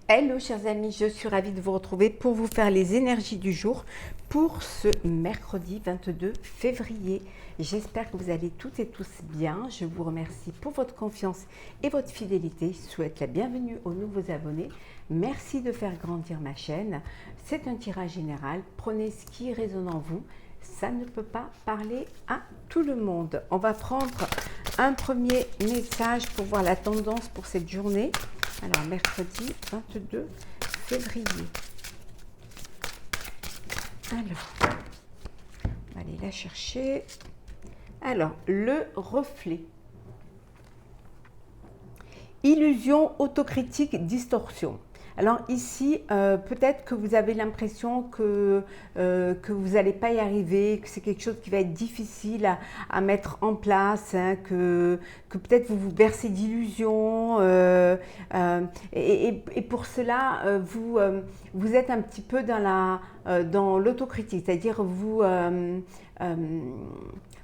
Hello chers amis, je suis ravie de vous retrouver pour vous faire les énergies du jour pour ce mercredi 22 février. J'espère que vous allez toutes et tous bien. Je vous remercie pour votre confiance et votre fidélité. Je souhaite la bienvenue aux nouveaux abonnés. Merci de faire grandir ma chaîne. C'est un tirage général. Prenez ce qui résonne en vous. Ça ne peut pas parler à tout le monde. On va prendre un premier message pour voir la tendance pour cette journée. Alors, mercredi 22 février. Alors, on va aller la chercher. Alors, le reflet. Illusion, autocritique, distorsion. Alors ici, peut-être que vous avez l'impression que vous n'allez pas y arriver, que c'est quelque chose qui va être difficile à mettre en place, hein, que peut-être vous vous bercez d'illusions. Et pour cela, vous êtes un petit peu dans l'autocritique, c'est-à-dire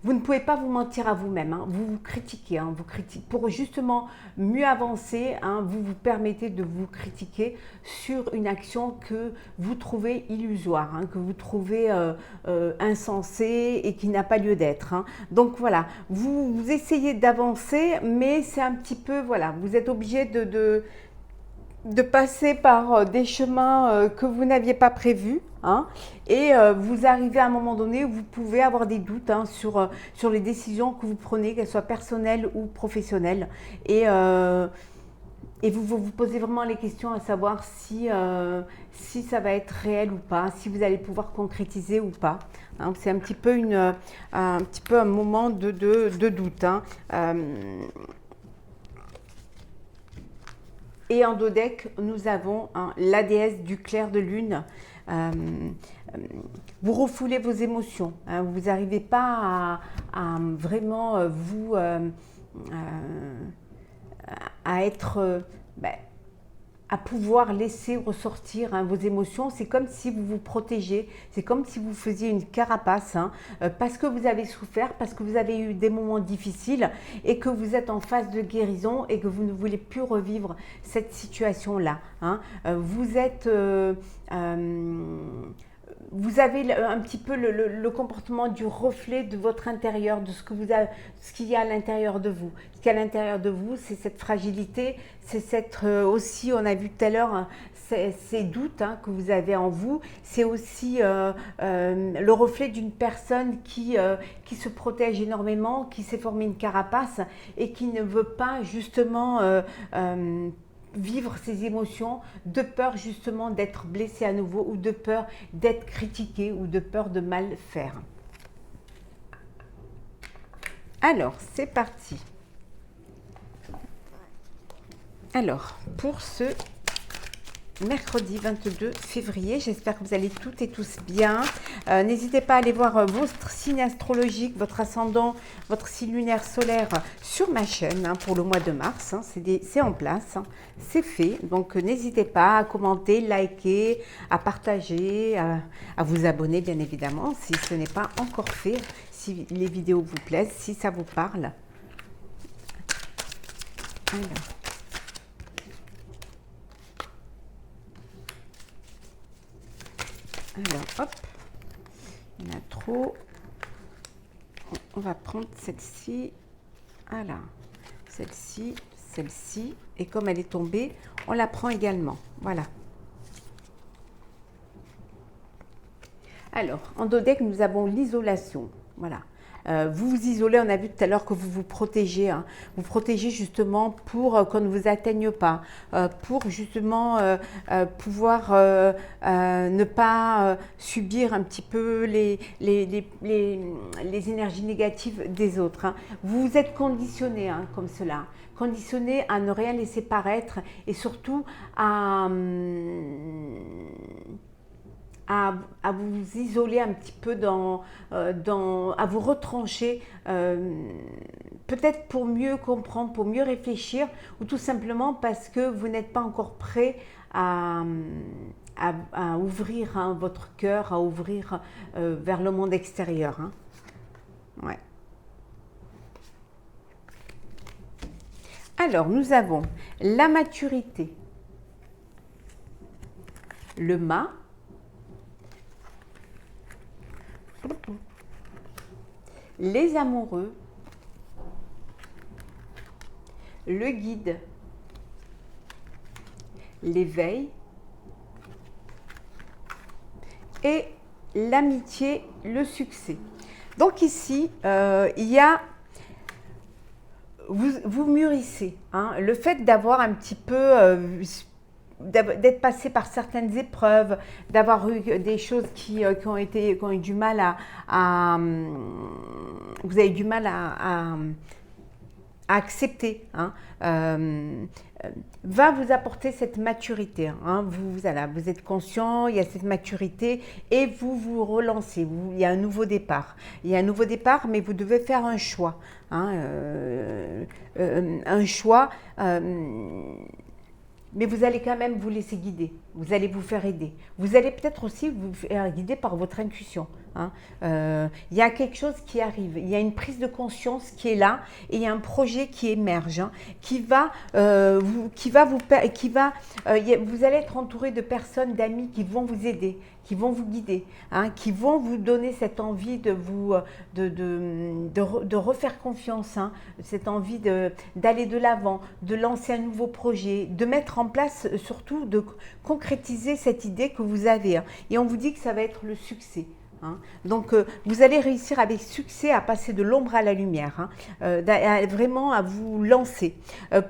vous ne pouvez pas vous mentir à vous-même, hein. Vous vous critiquez, hein, vous critiquez. Pour justement mieux avancer, hein, vous vous permettez de vous critiquer sur une action que vous trouvez illusoire, hein, que vous trouvez insensée et qui n'a pas lieu d'être, hein. Donc voilà, vous essayez d'avancer, mais c'est un petit peu, voilà, vous êtes obligé de passer par des chemins que vous n'aviez pas prévus, hein, et vous arrivez à un moment donné où vous pouvez avoir des doutes, hein, sur les décisions que vous prenez, qu'elles soient personnelles ou professionnelles, et vous posez vraiment les questions à savoir si ça va être réel ou pas, si vous allez pouvoir concrétiser ou pas, hein. C'est un petit peu un moment de doute, hein. Et en dos deck, nous avons, hein, la déesse du clair de lune. Euh, vous refoulez vos émotions, hein, vous n'arrivez pas à vraiment à être, à pouvoir laisser ressortir, hein, vos émotions. C'est comme si vous vous protégez, c'est comme si vous faisiez une carapace, hein, parce que vous avez souffert, parce que vous avez eu des moments difficiles et que vous êtes en phase de guérison et que vous ne voulez plus revivre cette situation-là, hein. Vous avez un petit peu le comportement du reflet de votre intérieur, de ce qu'il y a à l'intérieur de vous. Ce qu'il y a à l'intérieur de vous, c'est cette fragilité, c'est cette aussi, on a vu tout à l'heure, hein, ces doutes, hein, que vous avez en vous. C'est aussi le reflet d'une personne qui se protège énormément, qui s'est formé une carapace et qui ne veut pas justement vivre ses émotions de peur justement d'être blessé à nouveau ou de peur d'être critiqué ou de peur de mal faire. Alors, c'est parti. Alors, pour ce mercredi 22 février, j'espère que vous allez toutes et tous bien. N'hésitez pas à aller voir votre signe astrologique, votre ascendant, votre signe lunaire solaire sur ma chaîne, hein, pour le mois de mars, hein. C'est en place, hein, c'est fait. Donc n'hésitez pas à commenter, liker, à partager, à vous abonner bien évidemment si ce n'est pas encore fait, si les vidéos vous plaisent, si ça vous parle. Alors, hop, il y en a trop. On va prendre celle-ci. Voilà, celle-ci, celle-ci. Et comme elle est tombée, on la prend également. Voilà. Alors, en dos deck, nous avons l'isolation. Voilà. Vous vous isolez, on a vu tout à l'heure que vous vous protégez, hein. Vous protégez justement pour qu'on ne vous atteigne pas, pour justement pouvoir ne pas subir un petit peu les énergies négatives des autres, hein. Vous vous êtes conditionné, hein, comme cela, conditionné à ne rien laisser paraître et surtout à vous isoler un petit peu à vous retrancher, peut-être pour mieux comprendre, pour mieux réfléchir, ou tout simplement parce que vous n'êtes pas encore prêt à ouvrir, hein, votre cœur, à ouvrir vers le monde extérieur, hein. Ouais. Alors, nous avons la maturité, le mât, les amoureux, le guide, l'éveil et l'amitié, le succès. Donc ici, il y a, vous mûrissez, hein, le fait d'avoir un petit peu, d'être passé par certaines épreuves, d'avoir eu des choses qui ont eu du mal vous avez du mal à accepter, hein, va vous apporter cette maturité, hein. Voilà, vous êtes conscient, il y a cette maturité et vous vous relancez, il y a un nouveau départ. Il y a un nouveau départ, mais vous devez faire un choix, hein, un choix, mais vous allez quand même vous laisser guider, vous allez vous faire aider. Vous allez peut-être aussi vous faire guider par votre intuition, hein. Il y a quelque chose qui arrive, il y a une prise de conscience qui est là et il y a un projet qui émerge, hein, vous allez être entouré de personnes, d'amis qui vont vous aider, qui vont vous guider, hein, qui vont vous donner cette envie de refaire confiance, hein, cette envie d'aller de l'avant, de lancer un nouveau projet, de mettre en place, surtout de concrétiser cette idée que vous avez, hein. Et on vous dit que ça va être le succès, hein. Donc, vous allez réussir avec succès à passer de l'ombre à la lumière, hein, vraiment à vous lancer.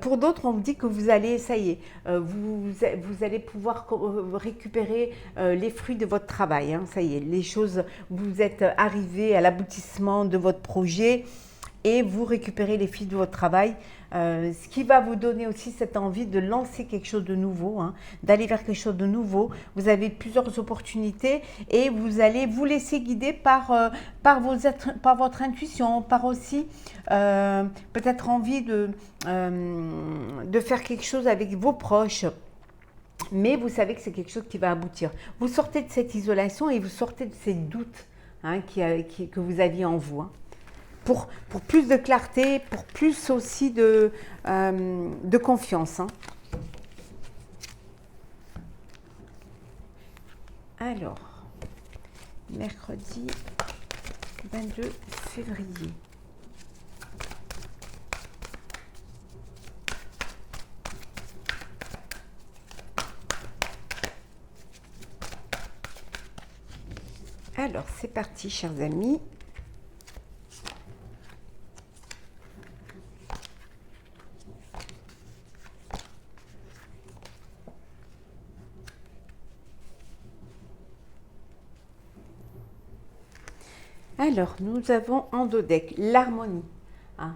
Pour d'autres, on vous dit que vous allez, ça y est, vous allez pouvoir récupérer les fruits de votre travail, hein, ça y est, les choses, vous êtes arrivé à l'aboutissement de votre projet et vous récupérez les fruits de votre travail. Ce qui va vous donner aussi cette envie de lancer quelque chose de nouveau, hein, d'aller vers quelque chose de nouveau. Vous avez plusieurs opportunités et vous allez vous laisser guider par votre intuition, par aussi peut-être envie de faire quelque chose avec vos proches. Mais vous savez que c'est quelque chose qui va aboutir. Vous sortez de cette isolation et vous sortez de ces doutes, hein, que vous aviez en vous, hein. Pour plus de clarté, pour plus aussi de confiance, hein. Alors, mercredi 22 février. Alors, c'est parti, chers amis. Alors, nous avons en dos deck l'harmonie, hein.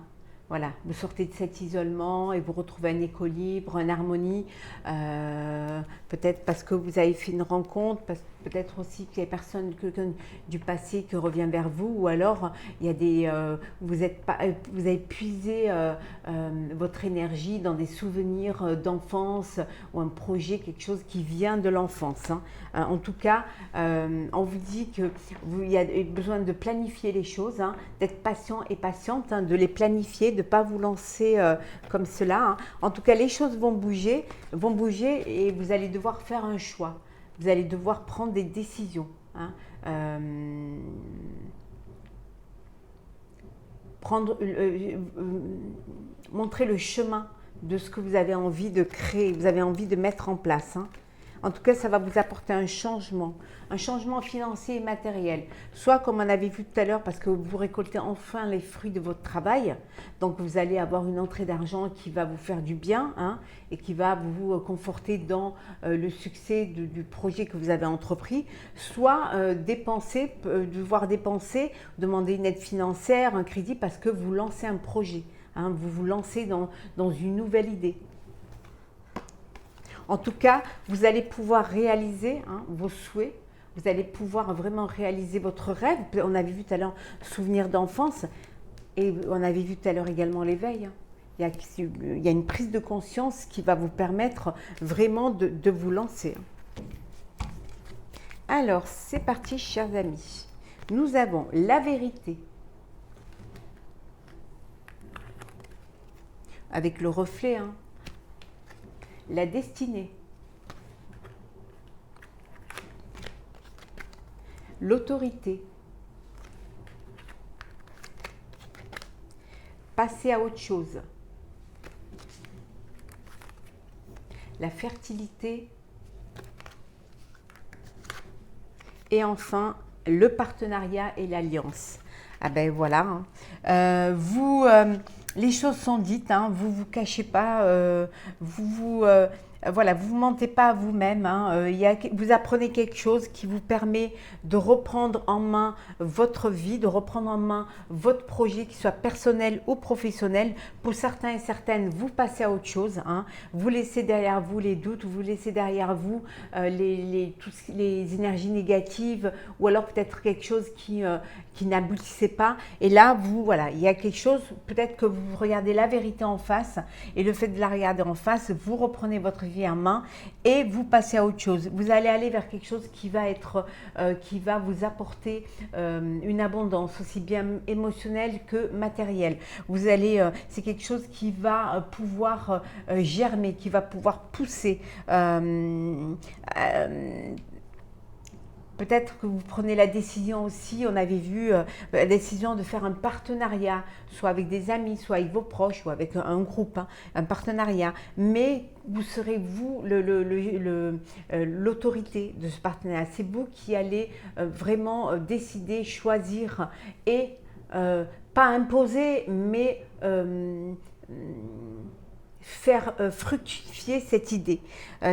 Voilà, vous sortez de cet isolement et vous retrouvez un équilibre, une harmonie, peut-être parce que vous avez fait une rencontre, peut-être aussi qu'il y a personne du passé qui revient vers vous, ou alors il y a vous avez puisé votre énergie dans des souvenirs d'enfance ou un projet, quelque chose qui vient de l'enfance, hein. En tout cas, on vous dit qu'il y a besoin de planifier les choses, hein, d'être patient et patiente, hein, de les planifier, de ne pas vous lancer comme cela, hein. En tout cas, les choses vont bouger et vous allez devoir faire un choix. Vous allez devoir prendre des décisions, hein. Montrer le chemin de ce que vous avez envie de créer, vous avez envie de mettre en place, hein. En tout cas, ça va vous apporter un changement financier et matériel. Soit comme on avait vu tout à l'heure, parce que vous récoltez enfin les fruits de votre travail. Donc, vous allez avoir une entrée d'argent qui va vous faire du bien, hein, et qui va vous conforter dans le succès du projet que vous avez entrepris. Soit devoir dépenser, demander une aide financière, un crédit, parce que vous lancez un projet, hein, vous vous lancez dans une nouvelle idée. En tout cas, vous allez pouvoir réaliser, hein, vos souhaits, vous allez pouvoir vraiment réaliser votre rêve. On avait vu tout à l'heure souvenir d'enfance et on avait vu tout à l'heure également l'éveil, hein. Il y a une prise de conscience qui va vous permettre vraiment de vous lancer. Alors, c'est parti, chers amis. Nous avons la vérité avec le reflet, hein. La destinée, l'autorité. Passer à autre chose. La fertilité. Et enfin, le partenariat et l'alliance. Ah ben voilà, hein. Les choses sont dites, hein, vous vous cachez pas, voilà, vous mentez pas à vous-même. Hein, vous apprenez quelque chose qui vous permet de reprendre en main votre vie, de reprendre en main votre projet, qu'il soit personnel ou professionnel. Pour certains et certaines, vous passez à autre chose. Hein, vous laissez derrière vous les doutes, vous laissez derrière vous toutes les énergies négatives, ou alors peut-être quelque chose qui n'aboutissait pas. Et là, voilà, il y a quelque chose, peut-être que vous regardez la vérité en face, et le fait de la regarder en face, vous reprenez votre vie en main et vous passez à autre chose. Vous allez aller vers quelque chose qui va vous apporter une abondance, aussi bien émotionnelle que matérielle. C'est quelque chose qui va pouvoir germer, qui va pouvoir pousser. Peut-être que vous prenez la décision aussi, on avait vu la décision de faire un partenariat, soit avec des amis, soit avec vos proches, ou avec un groupe, hein, un partenariat. Mais vous serez vous l'autorité de ce partenariat. C'est vous qui allez vraiment décider, choisir et pas imposer, mais faire fructifier cette idée.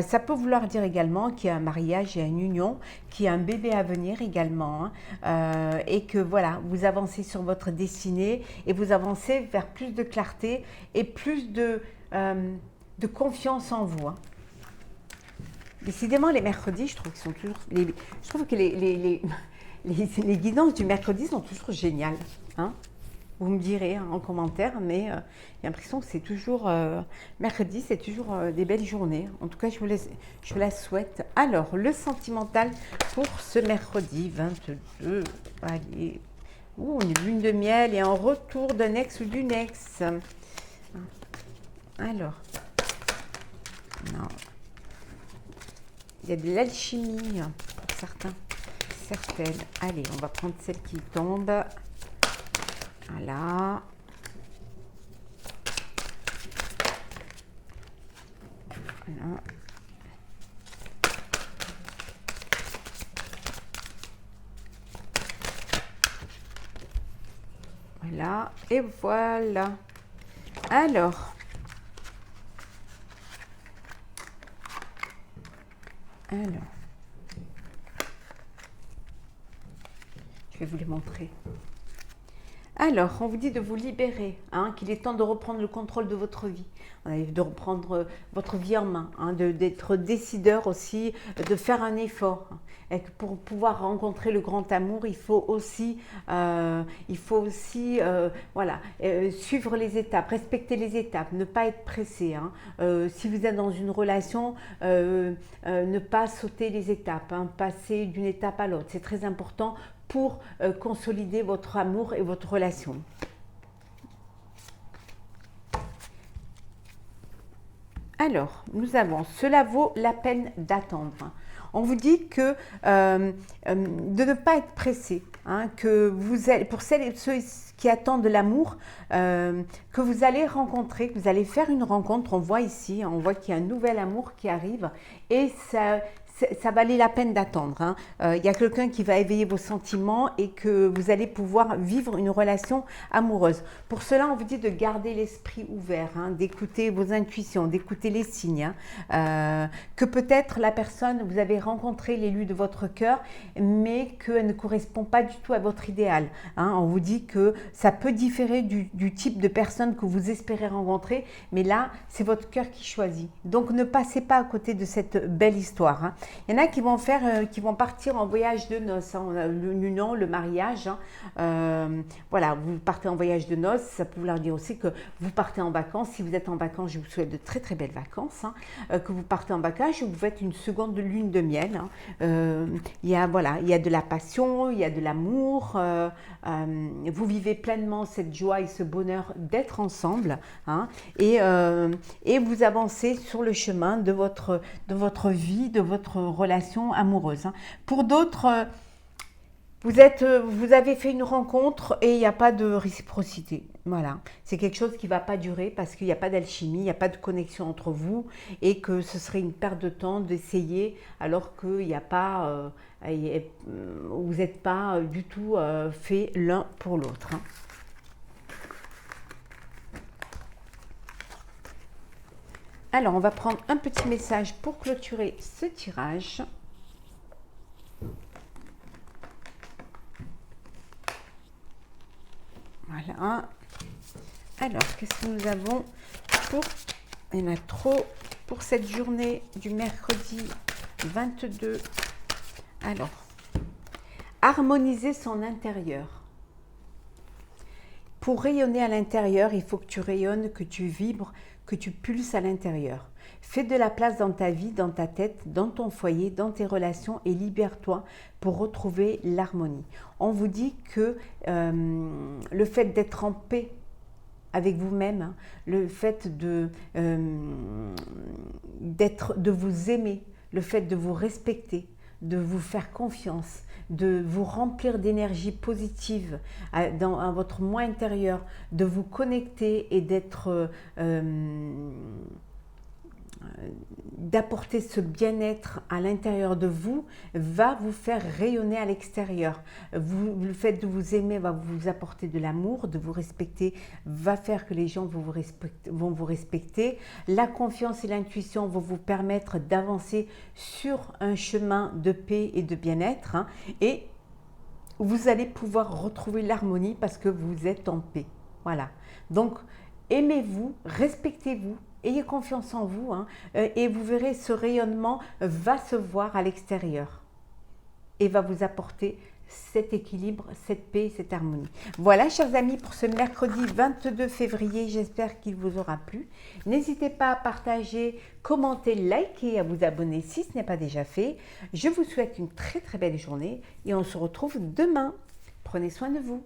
Ça peut vouloir dire également qu'il y a un mariage, il y a une union, qu'il y a un bébé à venir également, hein, et que voilà, vous avancez sur votre destinée et vous avancez vers plus de clarté et plus de confiance en vous. Hein. Décidément, les mercredis, je trouve qu'ils sont toujours, je trouve que les guidances du mercredi sont toujours géniales. Hein. Vous me direz hein, en commentaire, mais j'ai l'impression que c'est toujours mercredi, c'est toujours des belles journées. En tout cas, je vous la souhaite. Alors, le sentimental pour ce mercredi 22. Allez, une lune de miel et un retour d'un ex ou d'une ex. Alors, non. Il y a de l'alchimie pour certains, certaines. Allez, on va prendre celle qui tombe. Voilà. Voilà. Voilà. Et voilà. Alors. Je vais vous les montrer. Alors, on vous dit de vous libérer, hein, qu'il est temps de reprendre le contrôle de votre vie, de reprendre votre vie en main, hein, d'être décideur aussi, de faire un effort. Et que pour pouvoir rencontrer le grand amour, il faut aussi voilà, suivre les étapes, respecter les étapes, ne pas être pressé. Hein. Si vous êtes dans une relation, ne pas sauter les étapes, hein, passer d'une étape à l'autre. C'est très important pour consolider votre amour et votre relation. Alors, nous avons, cela vaut la peine d'attendre. On vous dit que de ne pas être pressé, hein, que vous allez, pour celles et ceux qui attendent de l'amour, que vous allez rencontrer, que vous allez faire une rencontre. On voit ici, on voit qu'il y a un nouvel amour qui arrive et ça valait la peine d'attendre. Hein. Il y a quelqu'un qui va éveiller vos sentiments et que vous allez pouvoir vivre une relation amoureuse. Pour cela, on vous dit de garder l'esprit ouvert, hein, d'écouter vos intuitions, d'écouter les signes. Hein, que peut-être la personne, vous avez rencontré l'élu de votre cœur, mais qu'elle ne correspond pas du tout à votre idéal. Hein. On vous dit que ça peut différer du type de personne que vous espérez rencontrer, mais là, c'est votre cœur qui choisit. Donc, ne passez pas à côté de cette belle histoire. Hein. Il y en a qui vont partir en voyage de noces, hein. On a l'union, le mariage. Hein. Voilà, vous partez en voyage de noces, ça peut vouloir dire aussi que vous partez en vacances. Si vous êtes en vacances, je vous souhaite de très très belles vacances. Hein. Que vous partez en vacances, vous faites une seconde lune de miel. Hein. Il y a de la passion, il y a de l'amour. Vous vivez pleinement cette joie et ce bonheur d'être ensemble. Hein. Et vous avancez sur le chemin de votre vie, de votre relation amoureuse. Hein. Pour d'autres, Vous avez fait une rencontre et il n'y a pas de réciprocité. Voilà, c'est quelque chose qui ne va pas durer parce qu'il n'y a pas d'alchimie, il n'y a pas de connexion entre vous et que ce serait une perte de temps d'essayer alors qu'il n'y a pas, vous n'êtes pas du tout fait l'un pour l'autre, hein. Alors, on va prendre un petit message pour clôturer ce tirage. Voilà. Alors, qu'est-ce que nous avons pour... Il y en a trop pour cette journée du mercredi 22. Alors, harmoniser son intérieur. Pour rayonner à l'intérieur, il faut que tu rayonnes, que tu vibres, que tu pulses à l'intérieur. Fais de la place dans ta vie, dans ta tête, dans ton foyer, dans tes relations et libère-toi pour retrouver l'harmonie. On vous dit que le fait d'être en paix avec vous-même, hein, le fait de vous aimer, le fait de vous respecter, de vous faire confiance, de vous remplir d'énergie positive dans votre moi intérieur, de vous connecter et d'apporter ce bien-être à l'intérieur de vous va vous faire rayonner à l'extérieur. Le fait de vous aimer va vous apporter de l'amour, de vous respecter va faire que les gens vont vous respecter. La confiance et l'intuition vont vous permettre d'avancer sur un chemin de paix et de bien-être, hein, et vous allez pouvoir retrouver l'harmonie parce que vous êtes en paix. Voilà. Donc, aimez-vous, respectez-vous, ayez confiance en vous, hein, et vous verrez ce rayonnement va se voir à l'extérieur et va vous apporter cet équilibre, cette paix, cette harmonie. Voilà, chers amis, pour ce mercredi 22 février, j'espère qu'il vous aura plu. N'hésitez pas à partager, commenter, liker, à vous abonner si ce n'est pas déjà fait. Je vous souhaite une très très belle journée et on se retrouve demain. Prenez soin de vous.